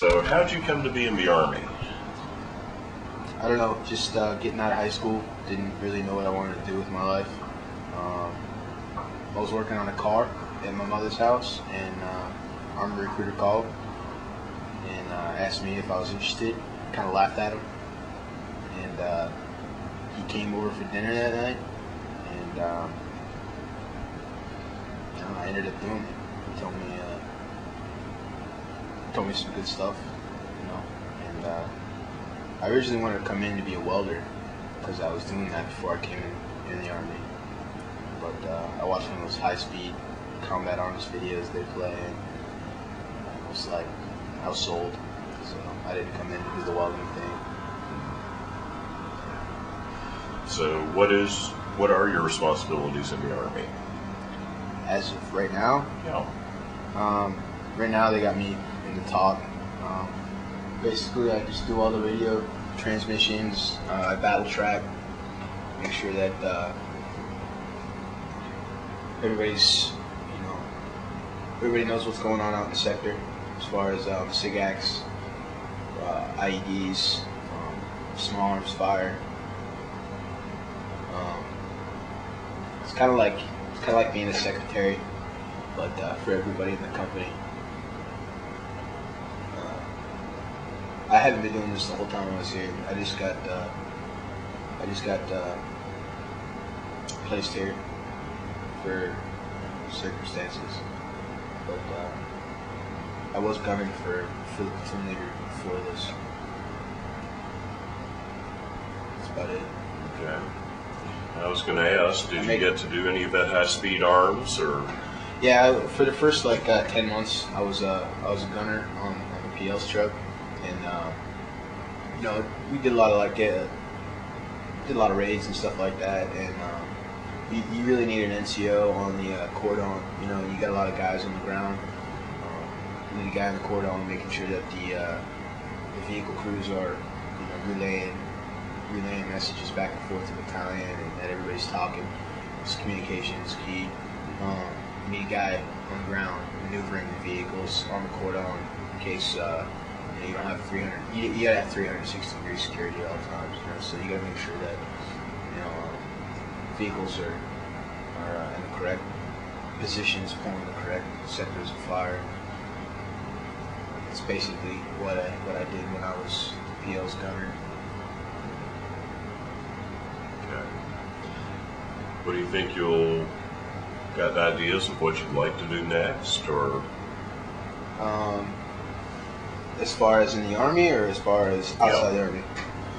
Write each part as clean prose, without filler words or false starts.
So how'd you come to be in the Army? I don't know, just getting out of high school, didn't really know what I wanted to do with my life. I was working on a car at my mother's house, and Army recruiter called and asked me if I was interested. Kind of laughed at him, and he came over for dinner that night, and I ended up doing it. He told me some good stuff, and I originally wanted to come in to be a welder because I was doing that before I came in the Army. But I watched one of those high-speed combat arms videos they play, and I was sold. So I didn't come in to do the welding thing. So what are your responsibilities in the Army? As of right now, Yeah. right now they got me in the top. Basically, I just do all the radio transmissions. I battle track, make sure that everybody knows what's going on out in the sector, as far as SIGACs, IEDs, small arms fire. It's kind of like being a secretary, but for everybody in the company. I haven't been doing this the whole time I was here. I just got placed here for circumstances, but I was gunning for the platoon leader before this. That's about it. Okay. I was going to ask, did you get to do any of that high-speed arms, or? Yeah, for the first 10 months, I was a gunner on the PL's truck, and we did a lot of raids and stuff like that, and you really need an NCO on the cordon. You got a lot of guys on the ground. You need a guy on the cordon making sure that the vehicle crews are relaying messages back and forth to the battalion, and that everybody's talking. This communication is key. You need a guy on the ground maneuvering the vehicles on the cordon in case you don't have 300. You gotta have 360-degree security at all times. So you gotta make sure that vehicles are in the correct positions, pulling the correct sectors of fire. It's basically what I did when I was PL's gunner. Okay. What do you think you'll got ideas of what you'd like to do next, or? As far as in the Army, or as far as outside the Army?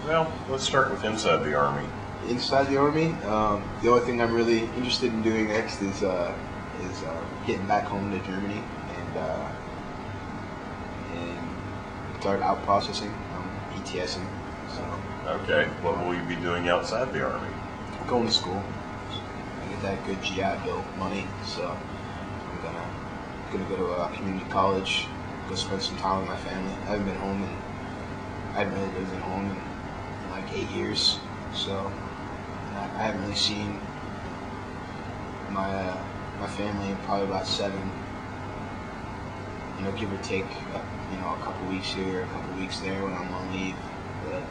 Well, let's start with inside the Army. Inside the Army, the only thing I'm really interested in doing next is getting back home to Germany and start out processing, ETSing. So. Okay. What will you be doing outside the Army? Going to school. I get that good GI Bill money, so I'm gonna go to a community college. Go spend some time with my family. I haven't been home, and I haven't really lived at home in like 8 years, so I haven't really seen my family in probably about 7. Give or take, a couple weeks here, a couple weeks there when I'm on leave, but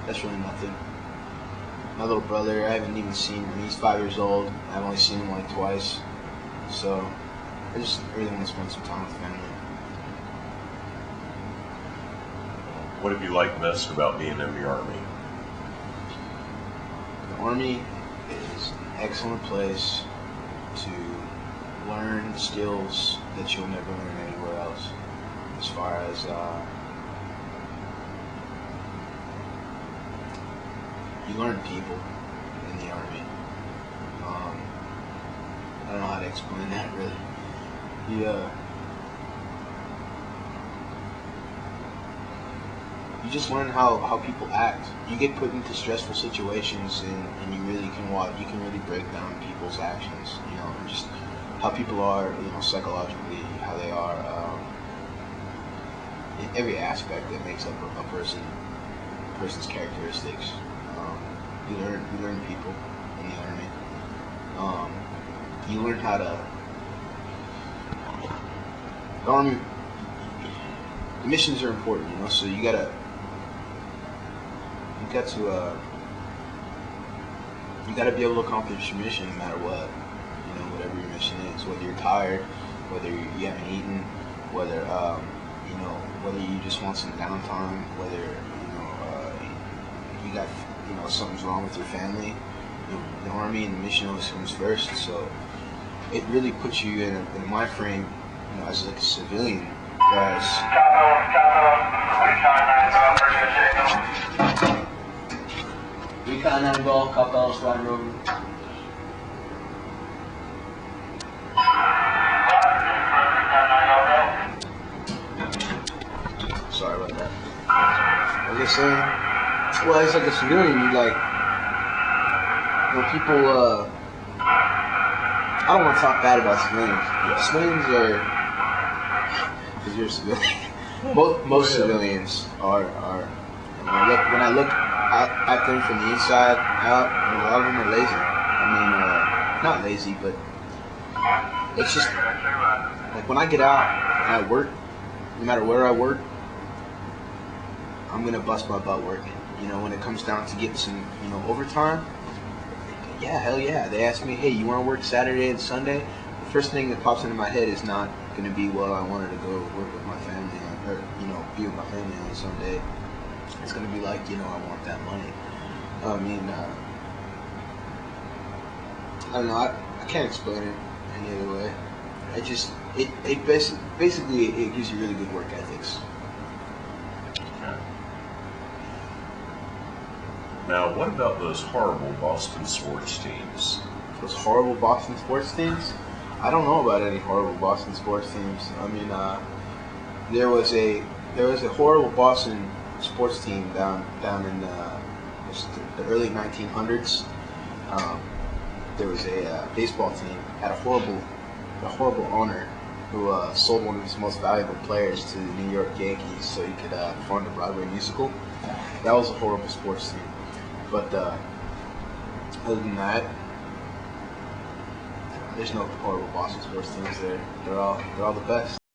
that's really nothing. My little brother, I haven't even seen him. He's 5 years old. I've only seen him like twice, so I just really want to spend some time with family. What have you liked best about being in the Army? The Army is an excellent place to learn skills that you'll never learn anywhere else. As far as you learn people in the Army. I don't know how to explain that really. You just learn how people act. You get put into stressful situations, and you really can really break down people's actions. Just how people are, psychologically, how they are, in every aspect that makes up a person's characteristics. You learn people in the Army. You learn how to. The the missions are important, you know. So you got to be able to accomplish your mission no matter what, you know, whatever your mission is. Whether you're tired, whether you haven't eaten, whether you know, whether you just want some downtime, whether you got, you know, something's wrong with your family. The Army and the mission always comes first. So it really puts you in a mind frame, you know, as like a civilian. Whereas Recon 9 Golf, Cop Ellis, Ryan Rover. Sorry about that. I was just saying, well, it's like a civilian, you like, when people, I don't want to talk bad about civilians. Civilians are, because you're a civilian, most civilians are when I look at them from the inside out, a lot of them are lazy. I mean, not lazy, but it's just, like when I get out and I work, no matter where I work, I'm going to bust my butt working. You know, when it comes down to getting some, you know, overtime, yeah, hell yeah. They ask me, hey, you want to work Saturday and Sunday? The first thing that pops into my head is not going to be, well, I wanted to go work with my family or, you know, be with my family on Sunday. It's going to be like, you know, I want that money. I mean, I don't know. I can't explain it any other way. It basically it gives you really good work ethics. Now, what about those horrible Boston sports teams? Those horrible Boston sports teams? I don't know about any horrible Boston sports teams. I mean, there was a horrible Boston sports team down in the early 1900s. There was a baseball team had a horrible owner who sold one of his most valuable players to the New York Yankees so he could fund a Broadway musical. That was a horrible sports team. But other than that, there's no horrible Boston sports teams there. They're all the best.